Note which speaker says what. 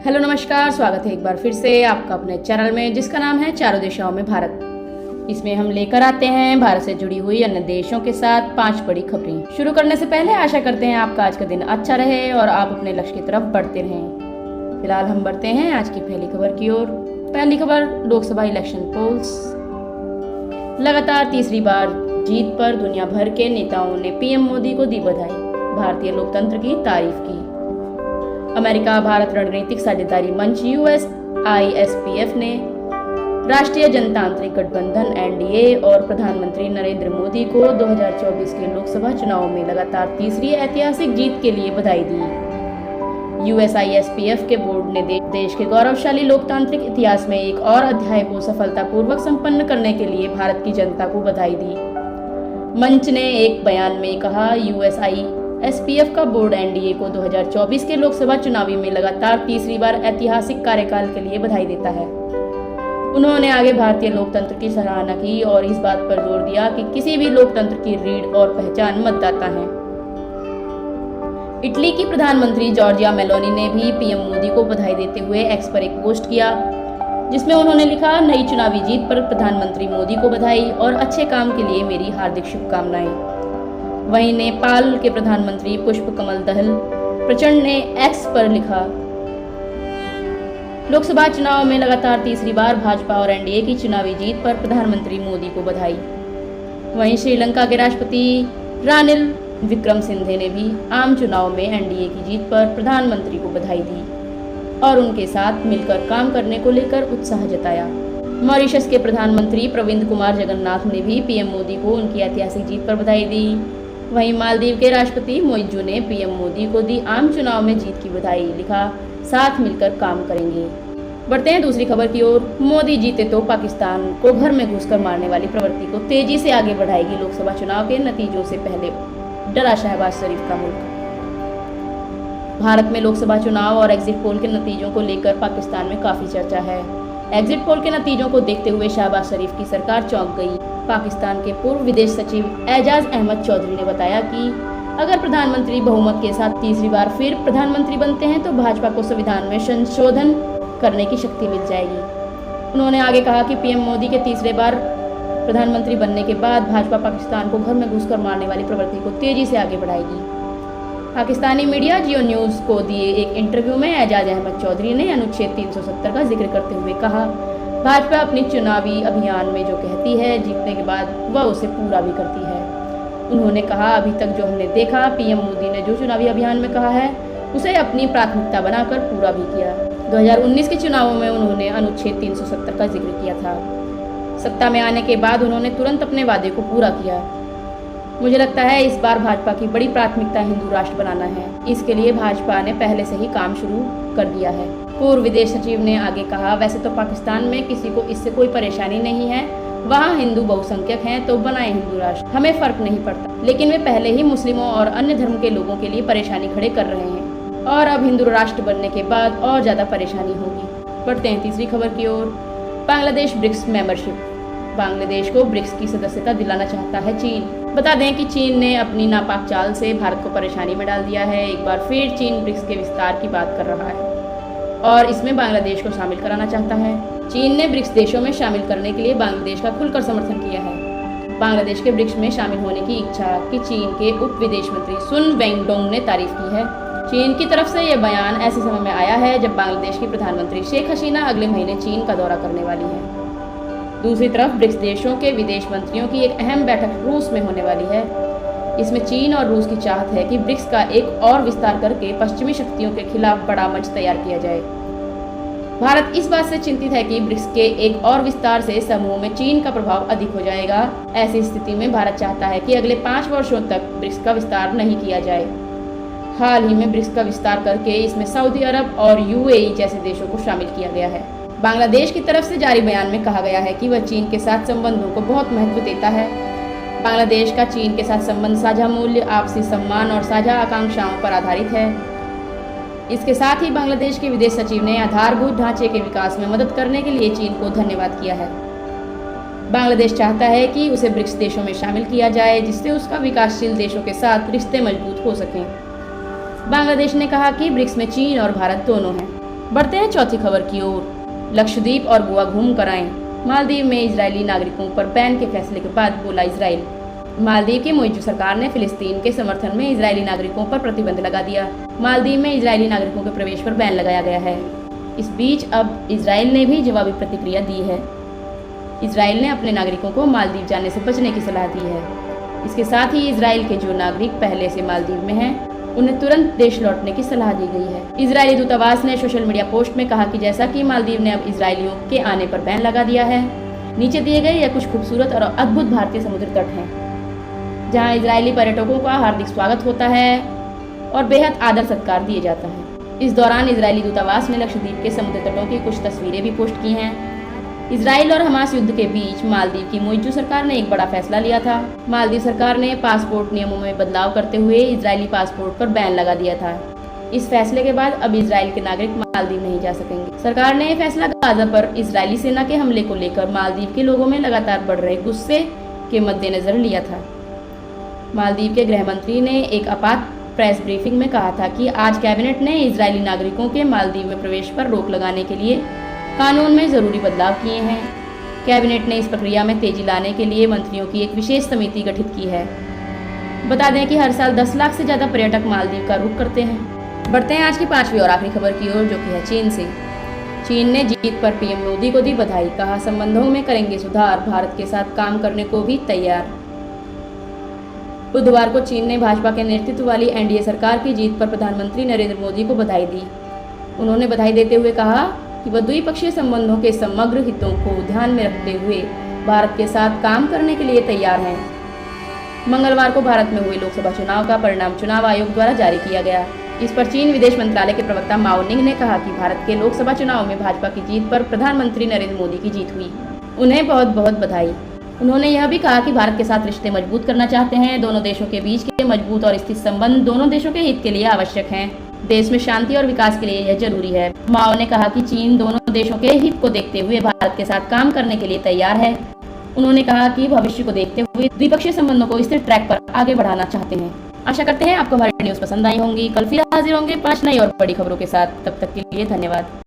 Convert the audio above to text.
Speaker 1: Hello नमस्कार, स्वागत है एक बार फिर से आपका अपने चैनल में जिसका नाम है चारों दिशाओं में भारत। इसमें हम लेकर आते हैं भारत से जुड़ी हुई अन्य देशों के साथ 5 बड़ी खबरें। शुरू करने से पहले आशा करते हैं आपका आज का दिन अच्छा रहे और आप अपने लक्ष्य की तरफ बढ़ते रहें। फिलहाल हम बढ़ते हैं आज की पहली खबर की ओर। पहली खबर, लोकसभा इलेक्शन पोल्स। लगातार तीसरी बार जीत पर दुनिया भर के नेताओं ने पीएम मोदी को दी बधाई, भारतीय लोकतंत्र की तारीफ की। अमेरिका भारत रणनीतिक साझेदारी मंच USISPF ने राष्ट्रीय जनतांत्रिक गठबंधन NDA और प्रधानमंत्री नरेंद्र मोदी को 2024 के लोकसभा चुनाव में लगातार तीसरी ऐतिहासिक जीत के लिए बधाई दी। USISPF के बोर्ड ने देश के गौरवशाली लोकतांत्रिक इतिहास में एक और अध्याय को सफलतापूर्वक संपन्न करने के लिए भारत की जनता को बधाई दी। मंच ने एक बयान में कहा, USISPF का बोर्ड NDA को 2024 के लोकसभा चुनावी में लगातार तीसरी बार ऐतिहासिक कार्यकाल के लिए बधाई देता है। उन्होंने आगे भारतीय लोकतंत्र की सराहना की और इस बात पर जोर दिया कि किसी भी लोकतंत्र की रीढ़ और पहचान मतदाता है। इटली की प्रधानमंत्री जॉर्जिया मेलोनी ने भी पीएम मोदी को बधाई देते हुए एक्स पर एक पोस्ट किया, जिसमें उन्होंने लिखा, नई चुनावी जीत पर प्रधानमंत्री मोदी को बधाई और अच्छे काम के लिए मेरी हार्दिक शुभकामनाएं। वहीं नेपाल के प्रधानमंत्री पुष्प कमल दहल प्रचंड ने एक्स पर लिखा, लोकसभा चुनाव में लगातार तीसरी बार भाजपा और NDA की चुनावी जीत पर प्रधानमंत्री मोदी को बधाई। वहीं श्रीलंका के राष्ट्रपति रानिल विक्रमसिंघे ने भी आम चुनाव में NDA की जीत पर प्रधानमंत्री को बधाई दी और उनके साथ मिलकर काम करने को लेकर उत्साह जताया। मॉरिशस के प्रधानमंत्री प्रविंद कुमार जगन्नाथ ने भी पीएम मोदी को उनकी ऐतिहासिक जीत पर बधाई दी। वहीं मालदीव के राष्ट्रपति मोइजू ने पीएम मोदी को दी आम चुनाव में जीत की बधाई, लिखा, साथ मिलकर काम करेंगे। बढ़ते हैं दूसरी खबर की ओर। मोदी जीते तो पाकिस्तान को घर में घुसकर मारने वाली प्रवृत्ति को तेजी से आगे बढ़ाएगी लोकसभा चुनाव के नतीजों से पहले डरा शहबाज शरीफ का मुल्क। भारत में लोकसभा चुनाव और एग्जिट पोल के नतीजों को लेकर पाकिस्तान में काफी चर्चा है। एग्जिट पोल के नतीजों को देखते हुए शहबाज शरीफ की सरकार चौंक गई। पाकिस्तान के पूर्व विदेश सचिव एजाज अहमद चौधरी ने बताया कि अगर प्रधानमंत्री बहुमत के साथ तीसरी बार फिर प्रधानमंत्री बनते हैं तो भाजपा को संविधान में संशोधन करने की शक्ति मिल जाएगी। उन्होंने आगे कहा कि पीएम मोदी के तीसरे बार प्रधानमंत्री बनने के बाद भाजपा पाकिस्तान को घर में घुसकर मारने वाली प्रवृत्ति को तेजी से आगे बढ़ाएगी। पाकिस्तानी मीडिया जियो न्यूज़ को दिए एक इंटरव्यू में एजाज अहमद चौधरी ने अनुच्छेद 370 का जिक्र करते हुए कहा, भाजपा अपनी चुनावी अभियान में जो कहती है जीतने के बाद वह उसे पूरा भी करती है। उन्होंने कहा, अभी तक जो हमने देखा, पीएम मोदी ने जो चुनावी अभियान में कहा है उसे अपनी प्राथमिकता बनाकर पूरा भी किया। 2019 के चुनावों में उन्होंने अनुच्छेद 370 का जिक्र किया था। सत्ता में आने के बाद उन्होंने तुरंत अपने वादे को पूरा किया। मुझे लगता है इस बार भाजपा की बड़ी प्राथमिकता हिंदू राष्ट्र बनाना है। इसके लिए भाजपा ने पहले से ही काम शुरू कर दिया है। पूर्व विदेश सचिव ने आगे कहा, वैसे तो पाकिस्तान में किसी को इससे कोई परेशानी नहीं है, वहाँ हिंदू बहुसंख्यक हैं तो बनाए हिंदू राष्ट्र, हमें फर्क नहीं पड़ता। लेकिन वे पहले ही मुस्लिमों और अन्य धर्म के लोगों के लिए परेशानी खड़े कर रहे हैं और अब हिंदू राष्ट्र बनने के बाद और ज्यादा परेशानी होगी। बढ़ते हैं तीसरी खबर की ओर। Bangladesh BRICS membership. बांग्लादेश को ब्रिक्स की सदस्यता दिलाना चाहता है चीन। बता दें कि चीन ने अपनी नापाक चाल से भारत को परेशानी में डाल दिया है। एक बार फिर चीन ब्रिक्स के विस्तार की बात कर रहा है और इसमें बांग्लादेश को शामिल कराना चाहता है। चीन ने ब्रिक्स देशों में शामिल करने के लिए बांग्लादेश का खुलकर समर्थन किया है। बांग्लादेश के ब्रिक्स में शामिल होने की इच्छा की चीन के उप विदेश मंत्री सुन वेंगडोंग ने तारीफ की है। चीन की तरफ से यह बयान ऐसे समय में आया है जब बांग्लादेश की प्रधानमंत्री शेख हसीना अगले महीने चीन का दौरा करने वाली है। दूसरी तरफ ब्रिक्स देशों के विदेश मंत्रियों की एक अहम बैठक रूस में होने वाली है। इसमें चीन और रूस की चाहत है कि ब्रिक्स का एक और विस्तार करके पश्चिमी शक्तियों के खिलाफ बड़ा मंच तैयार किया जाए। भारत इस बात से चिंतित है कि ब्रिक्स के एक और विस्तार से समूह में चीन का प्रभाव अधिक हो जाएगा। ऐसी स्थिति में भारत चाहता है कि अगले 5 वर्षों तक ब्रिक्स का विस्तार नहीं किया जाए। हाल ही में ब्रिक्स का विस्तार करके इसमें सऊदी अरब और UAE जैसे देशों को शामिल किया गया है। बांग्लादेश की तरफ से जारी बयान में कहा गया है कि वह चीन के साथ संबंधों को बहुत महत्व देता है। बांग्लादेश का चीन के साथ संबंध साझा मूल्य, आपसी सम्मान और साझा आकांक्षाओं पर आधारित है। इसके साथ ही बांग्लादेश के विदेश सचिव ने आधारभूत ढांचे के विकास में मदद करने के लिए चीन को धन्यवाद किया है। बांग्लादेश चाहता है कि उसे ब्रिक्स देशों में शामिल किया जाए, जिससे उसका विकासशील देशों के साथ रिश्ते मजबूत हो सकें। बांग्लादेश ने कहा कि ब्रिक्स में चीन और भारत दोनों हैं। बढ़ते हैं चौथी खबर की ओर। लक्षद्वीप और गोवा घूम कर आएं। मालदीव में इजरायली नागरिकों पर बैन के फैसले के बाद बोला इजराइल। मालदीव की मोइजू सरकार ने फिलिस्तीन के समर्थन में इजरायली नागरिकों पर प्रतिबंध लगा दिया। मालदीव में इजरायली नागरिकों के प्रवेश पर बैन लगाया गया है। इस बीच अब इजराइल ने भी जवाबी प्रतिक्रिया दी है। इजराइल ने अपने नागरिकों को मालदीव जाने से बचने की सलाह दी है। इसके साथ ही इजराइल के जो नागरिक पहले से मालदीव में हैं, उन्हें तुरंत देश लौटने की सलाह दी गई है। इजरायली दूतावास ने सोशल मीडिया पोस्ट में कहा कि जैसा कि मालदीव ने अब इजरायलियों के आने पर बैन लगा दिया है, नीचे दिए गए यह कुछ खूबसूरत और अद्भुत भारतीय समुद्र तट हैं, जहां इजरायली पर्यटकों का हार्दिक स्वागत होता है और बेहद आदर सत्कार दिया जाता है। इस दौरान इजरायली दूतावास ने लक्षद्वीप के समुद्र तटों की कुछ तस्वीरें भी पोस्ट की हैं। इजराइल और हमास युद्ध के बीच मालदीव की मोइजू सरकार ने एक बड़ा फैसला लिया था। मालदीव सरकार ने पासपोर्ट नियमों में बदलाव करते हुए इजरायली पासपोर्ट पर बैन लगा दिया था। इस फैसले के बाद अब इजराइल के नागरिक मालदीव नहीं जा सकेंगे। सरकार ने यह फैसला गाजा पर इजरायली सेना के हमले को लेकर मालदीव के लोगों में लगातार बढ़ रहे गुस्से के मद्देनजर लिया था। मालदीव के गृह मंत्री ने एक आपात प्रेस ब्रीफिंग में कहा था कि आज कैबिनेट ने इजरायली नागरिकों के मालदीव में प्रवेश पर रोक लगाने के लिए कानून में जरूरी बदलाव किए हैं। कैबिनेट ने इस प्रक्रिया में तेजी लाने के लिए मंत्रियों की एक विशेष समिति गठित की है। बता दें कि हर साल 10 लाख से ज्यादा पर्यटक मालदीव का रुख करते हैं। बढ़ते हैं आज की पांचवी और आखिरी खबर की ओर, जो कि है चीन से। चीन ने जीत पर पीएम मोदी को दी बधाई, कहा संबंधों में करेंगे सुधार, भारत के साथ काम करने को भी तैयार। बुधवार को चीन ने भाजपा के नेतृत्व वाली एनडीए सरकार की जीत पर प्रधानमंत्री नरेंद्र मोदी को बधाई दी। उन्होंने बधाई देते हुए कहा कि वह द्विपक्षीय संबंधों के समग्र हितों को ध्यान में रखते हुए भारत के साथ काम करने के लिए तैयार हैं। मंगलवार को भारत में हुए लोकसभा चुनाव का परिणाम चुनाव आयोग द्वारा जारी किया गया। इस पर चीन विदेश मंत्रालय के प्रवक्ता माओ निंग ने कहा कि भारत के लोकसभा चुनाव में भाजपा की जीत पर प्रधानमंत्री नरेंद्र मोदी की जीत हुई। उन्हें बहुत बहुत बधाई। उन्होंने यह भी कहा कि भारत के साथ रिश्ते मजबूत करना चाहते हैं। दोनों देशों के बीच के मजबूत और स्थिर संबंध दोनों देशों के हित के लिए आवश्यक हैं। देश में शांति और विकास के लिए यह जरूरी है। माओ ने कहा कि चीन दोनों देशों के हित को देखते हुए भारत के साथ काम करने के लिए तैयार है। उन्होंने कहा कि भविष्य को देखते हुए द्विपक्षीय संबंधों को स्थिर ट्रैक पर आगे बढ़ाना चाहते हैं। आशा करते हैं आपको हमारी न्यूज़ पसंद आई होंगी। कल फिर हाजिर होंगे 5 नई और बड़ी खबरों के साथ। तब तक के लिए धन्यवाद।